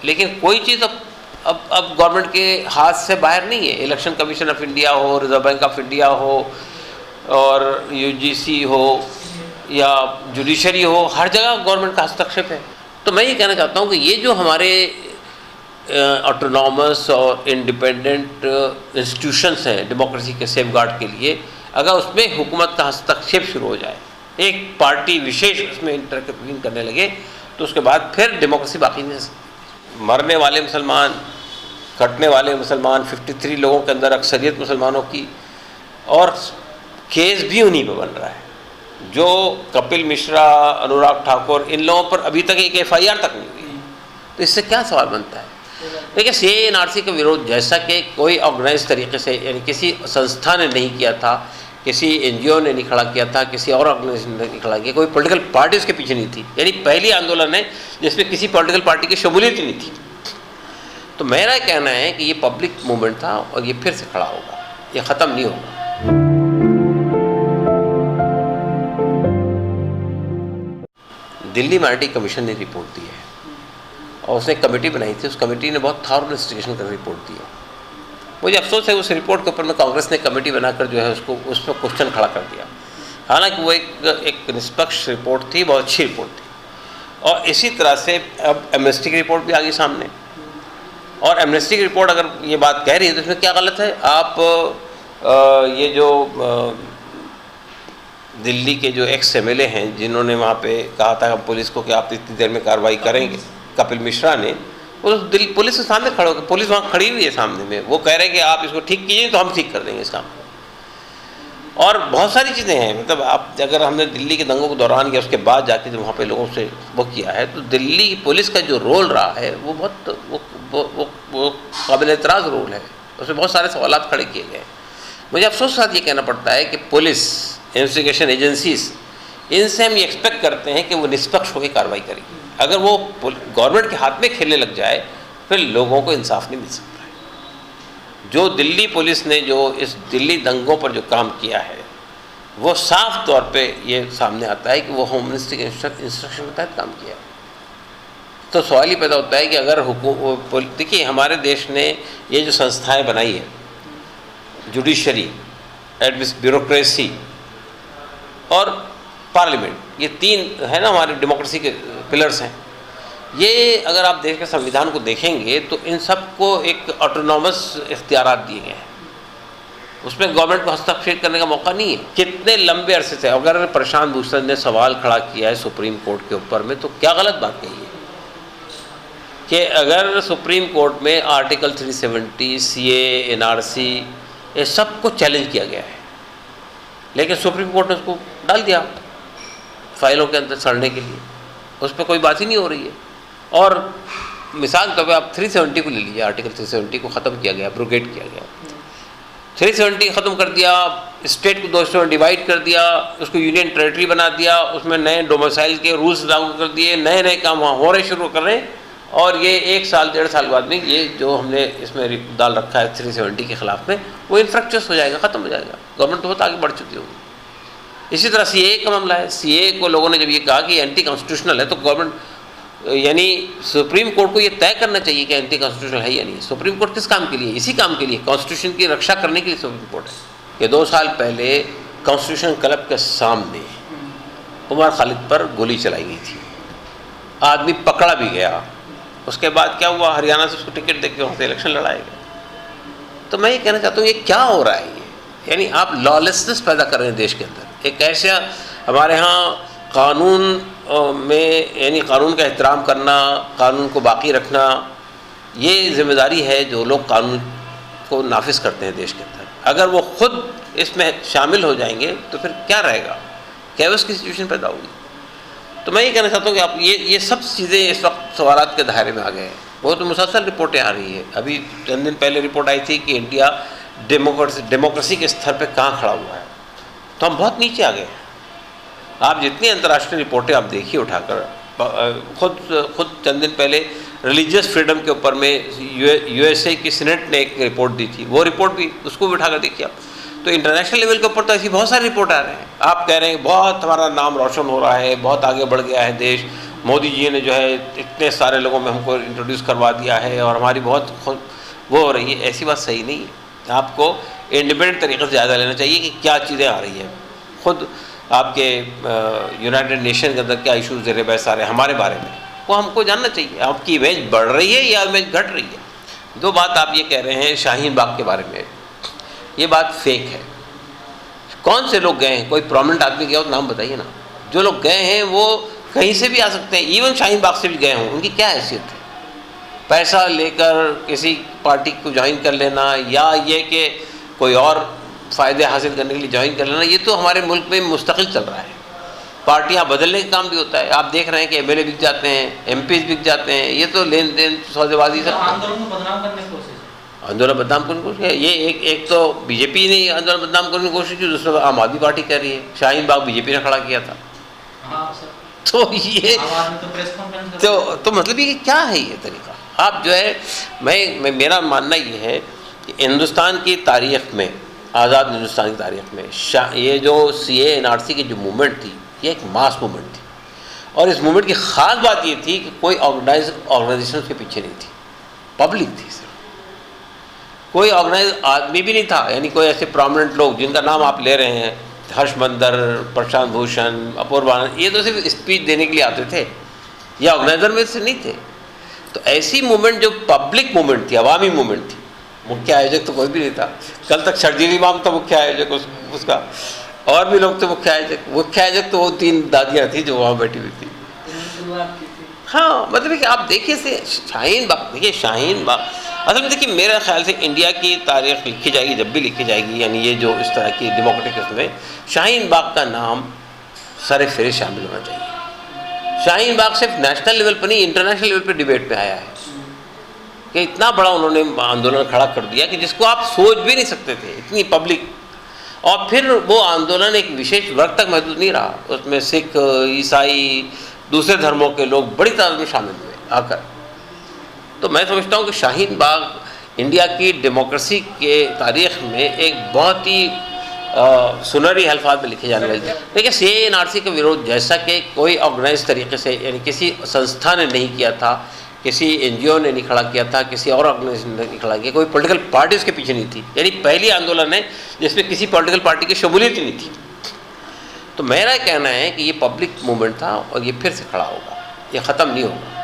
लेकिन कोई चीज़ अब गवर्नमेंट के हाथ से बाहर नहीं है। इलेक्शन कमीशन ऑफ इंडिया हो, रिजर्व बैंक ऑफ इंडिया हो और यूजीसी हो या जुडिशरी हो, हर जगह गवर्नमेंट का हस्तक्षेप है। तो मैं ये कहना चाहता हूँ कि ये जो हमारे ऑटोनॉमस और इंडिपेंडेंट इंस्टीट्यूशंस हैं डेमोक्रेसी के सेफगार्ड के लिए, अगर उसमें हुकूमत का हस्तक्षेप शुरू हो जाए, एक पार्टी विशेष उसमें इंटरवीन करने लगे, तो उसके बाद फिर डेमोक्रेसी बाकी नहीं रह सकती। मरने वाले मुसलमान, कटने वाले मुसलमान, 53 लोगों के अंदर अक्सरियत मुसलमानों की, और केस भी उन्हीं पर बन रहा है। जो कपिल मिश्रा, अनुराग ठाकुर, इन लोगों पर अभी तक एक FIR तक नहीं हुई। तो इससे क्या सवाल बनता है? देखिए, CAA NRC का विरोध जैसा कि कोई ऑर्गेनाइज तरीके से, यानी किसी संस्था ने नहीं किया था, किसी NGO ने नहीं खड़ा किया था, किसी और ऑर्गेनाइजेशन ने नहीं खड़ा किया, कोई पॉलिटिकल पार्टी उसके पीछे नहीं थी, यानी पहली आंदोलन है जिसमें किसी पॉलिटिकल पार्टी की शमूलियत ही नहीं थी। तो मेरा कहना है कि ये पब्लिक मूवमेंट था और ये फिर से खड़ा होगा, ये ख़त्म नहीं होगा। दिल्ली माइनॉरिटी कमीशन ने रिपोर्ट दी है और उसने कमेटी बनाई थी। उस कमेटी ने बहुत थॉरो इन्वेस्टिगेशन कर रिपोर्ट दी है। मुझे अफसोस है उस रिपोर्ट के ऊपर में कांग्रेस ने कमेटी बनाकर जो है उसको उस पर क्वेश्चन खड़ा कर दिया। हालांकि वो एक निष्पक्ष रिपोर्ट थी, बहुत अच्छी रिपोर्ट थी। और इसी तरह से अब एमनेस्टी की रिपोर्ट भी आ गई सामने, और एमनेस्टी की रिपोर्ट अगर ये बात कह रही है तो इसमें क्या गलत है? आप ये जो दिल्ली के जो एक्स MLA हैं जिन्होंने वहाँ पे कहा था पुलिस को कि आप इतनी देर में कार्रवाई करेंगे, कपिल मिश्रा ने, वो दिल्ली पुलिस के सामने खड़े होकर, पुलिस वहाँ खड़ी हुई है सामने में, वो कह रहे हैं कि आप इसको ठीक कीजिए तो हम ठीक कर देंगे इस काम को। और बहुत सारी चीज़ें हैं, मतलब आप अगर हमने दिल्ली के दंगों के दौरान या उसके बाद जाके जब वहाँ पे लोगों से वो किया है, तो दिल्ली पुलिस का जो रोल रहा है वो बहुत वो काबिल एतराज़ रोल है। उसमें बहुत सारे सवालात खड़े किए गए। मुझे अफसोस के साथ ये कहना पड़ता है कि पुलिस, इन्वेस्टिगेशन एजेंसीज, इनसे हम ये एक्सपेक्ट करते हैं कि वो निष्पक्ष होकर कार्रवाई करेगी। अगर वो गवर्नमेंट के हाथ में खेलने लग जाए फिर लोगों को इंसाफ नहीं मिल सकता है। जो दिल्ली पुलिस ने जो इस दिल्ली दंगों पर जो काम किया है वो साफ तौर पे ये सामने आता है कि वो होम मिनिस्ट्री के इंस्ट्रक्शन के तहत काम किया है। तो सवाल ही पैदा होता है कि अगर देखिए हमारे देश ने ये जो संस्थाएं बनाई है, जुडिशरी, ब्यूरोक्रेसी और पार्लियामेंट, ये तीन है ना हमारे डेमोक्रेसी के पिलर्स हैं। ये अगर आप देश के संविधान को देखेंगे तो इन सबको एक ऑटोनॉमस इख्तियारात दिए गए हैं, उसमें गवर्नमेंट को हस्तक्षेप करने का मौका नहीं है। कितने लंबे अरसे से अगर प्रशांत भूषण ने सवाल खड़ा किया है सुप्रीम कोर्ट के ऊपर में, तो क्या गलत बात कही है कि अगर सुप्रीम कोर्ट में आर्टिकल 370, CAA NRC, ये सब को चैलेंज किया गया है, लेकिन सुप्रीम कोर्ट ने उसको डाल दिया फाइलों के अंदर सड़ने के लिए, उस पर कोई बात ही नहीं हो रही है। और मिसाल के तौर पर आप 370 को ले लीजिए, आर्टिकल 370 को ख़त्म किया गया, ब्रोगेट किया गया, 370 ख़त्म कर दिया, स्टेट को 2 हिस्सों में डिवाइड कर दिया, उसको यूनियन टेरेटरी बना दिया, उसमें नए डोमिसाइल के रूल्स लागू कर दिए, नए नए काम वहाँ हो रहे शुरू कर रहे हैं। और ये 1 साल 1.5 साल बाद में ये जो हमने इसमें डाल रखा है 370 के ख़िलाफ़ में, वो इन्फ्रैक्चर्स हो जाएगा, ख़त्म हो जाएगा। गवर्नमेंट तो बहुत आगे बढ़ चुकी होगी। इसी तरह CAA का मामला है। CAA को लोगों ने जब ये कहा कि एंटी कॉन्स्टिट्यूशनल है, तो गवर्नमेंट यानी सुप्रीम कोर्ट को ये तय करना चाहिए कि एंटी कॉन्स्टिट्यूशनल है या नहीं। सुप्रीम कोर्ट किस काम के लिए? इसी काम के लिए, कॉन्स्टिट्यूशन की रक्षा करने के लिए सुप्रीम कोर्ट है। ये 2 साल पहले कॉन्स्टिट्यूशन क्लब के सामने उमर खालिद पर गोली चलाई गई थी, आदमी पकड़ा भी गया। उसके बाद क्या हुआ? हरियाणा से उसको टिकट देकर वहाँ से इलेक्शन लड़ाया गया। तो मैं ये कहना चाहता हूँ, ये क्या हो रहा है? यानी आप लॉलेसनेस पैदा कर रहे हैं देश के अंदर। एक ऐसा हमारे यहाँ कानून में, यानी कानून का एहतराम करना, कानून को बाकी रखना, ये जिम्मेदारी है जो लोग कानून को नाफिज करते हैं देश के अंदर। अगर वो खुद इसमें शामिल हो जाएंगे तो फिर क्या रहेगा? कैओस की सिचुएशन पैदा होगी। तो मैं ये कहना चाहता हूँ कि आप ये सब चीज़ें इस वक्त सवालात के दायरे में आ गए हैं। बहुत मुसलसल रिपोर्टें आ रही है। अभी चंद दिन पहले रिपोर्ट आई थी कि इंडिया डेमोक्रेसी के स्तर पे कहाँ खड़ा हुआ है, तो हम बहुत नीचे आ गए हैं। आप जितनी अंतर्राष्ट्रीय रिपोर्टें आप देखिए उठाकर, खुद चंद दिन पहले रिलीजियस फ्रीडम के ऊपर में USA की सीनेट ने एक रिपोर्ट दी थी, वो रिपोर्ट भी उसको भी उठाकर देखिए आप। तो इंटरनेशनल लेवल के ऊपर तो ऐसी बहुत सारी रिपोर्ट आ रहे हैं। आप कह रहे हैं बहुत हमारा नाम रोशन हो रहा है, बहुत आगे बढ़ गया है देश, मोदी जी ने जो है इतने सारे लोगों में हमको इंट्रोड्यूस करवा दिया है और हमारी बहुत वो हो रही है, ऐसी बात सही नहीं है। आपको इंडिपेंडेंट तरीके से ज़्यादा लेना चाहिए कि क्या चीज़ें आ रही हैं। खुद आपके यूनाइटेड नेशन के अंदर क्या इशूज़ ज़ेर बहस आ रहे हैं हमारे बारे में, वो हमको जानना चाहिए। आपकी इमेज बढ़ रही है या इमेज घट रही है। दो बात आप ये कह रहे हैं शाहीन बाग के बारे में, ये बात फेक है। कौन से लोग गए हैं? कोई प्रोमिनेंट आदमी गया हो तो नाम बताइए ना। जो लोग गए हैं वो कहीं से भी आ सकते हैं, इवन शाहीन बाग से भी गए हों। उनकी क्या हैसियत है? पैसा लेकर किसी पार्टी को ज्वाइन कर लेना या ये कि कोई और फ़ायदे हासिल करने के लिए ज्वाइन कर लेना, ये तो हमारे मुल्क में मुस्तकिल चल रहा है। पार्टियाँ बदलने का काम भी होता है। आप देख रहे हैं कि एमएलए बिक जाते हैं, एमपीज बिक जाते हैं, ये तो लेन देन सौदेबाजी से। आंदोलन को बदनाम करने की कोशिश है। आंदोलन बदनाम करने की कोशिश है। ये एक तो बीजेपी ने आंदोलन बदनाम करने की कोशिश की, दूसरा आम आदमी पार्टी कर रही है। शाहीन बाग बीजेपी ने खड़ा किया था। हाँ सर, तो ये तो प्रेस कॉन्फ्रेंस तो मतलब ये क्या है ये तरीका? आप जो है मैं मेरा मानना ये है कि हिंदुस्तान की तारीख़ में, आज़ाद हिंदुस्तान की तारीख़ में ये जो CAA NRC की जो मूवमेंट थी, ये एक मास मूवमेंट थी। और इस मूवमेंट की ख़ास बात ये थी कि कोई ऑर्गेनाइजेशन उसके पीछे नहीं थी, पब्लिक थी सिर्फ। कोई ऑर्गेनाइज आदमी भी नहीं था, यानी कोई ऐसे प्रोमिनेंट लोग जिनका नाम आप ले रहे हैं, हर्षमंदर, प्रशांत भूषण, अपूर्व आनंद, ये तो सिर्फ स्पीच देने के लिए आते थे, ये ऑर्गेनाइजर में से नहीं थे। तो ऐसी मूवमेंट जो पब्लिक मूवमेंट थी, अवामी मूवमेंट थी, मुख्य आयोजक तो कोई भी नहीं था। कल तक शर्जील इमाम था मुख्य आयोजक उसका, और भी लोग थे मुख्य आयोजक तो वो 3 दादियाँ थी जो वहाँ बैठी हुई थी। हाँ, मतलब कि आप देखिए से शाहीन बाग, देखिए शाहीन बाग असल में देखिए मेरे ख्याल से इंडिया की तारीख़ लिखी जाएगी, जब भी लिखी जाएगी, यानी ये जो इस तरह की डेमोक्रेटिक उसमें शाहीन बाग का नाम सर-ए-फ़हरिस्त शामिल होना चाहिए। शाहीन बाग सिर्फ नेशनल लेवल पर नहीं, इंटरनेशनल लेवल पर डिबेट में आया है कि इतना बड़ा उन्होंने आंदोलन खड़ा कर दिया कि जिसको आप सोच भी नहीं सकते थे, इतनी पब्लिक। और फिर वो आंदोलन एक विशेष वर्ग तक महदूद नहीं रहा, उसमें सिख, ईसाई, दूसरे धर्मों के लोग बड़ी तादाद में शामिल हुए आकर। तो मैं समझता हूँ कि शाहीन बाग इंडिया की डेमोक्रेसी के तारीख़ में एक बहुत ही सुनहरी अल्फाज में लिखे जाने वाली थी। देखिए CAA NRC का विरोध जैसा कि कोई ऑर्गेनाइज तरीके से, यानी किसी संस्था ने नहीं किया था, किसी NGO ने नहीं खड़ा किया था, किसी और ऑर्गेनाइजेशन ने नहीं खड़ा किया, कोई पॉलिटिकल पार्टी उसके पीछे नहीं थी, यानी पहली आंदोलन है जिसमें किसी पॉलिटिकल पार्टी की शमूलियत ही नहीं थी। तो मेरा कहना है कि ये पब्लिक मूवमेंट था और ये फिर से खड़ा होगा, ये ख़त्म नहीं होगा।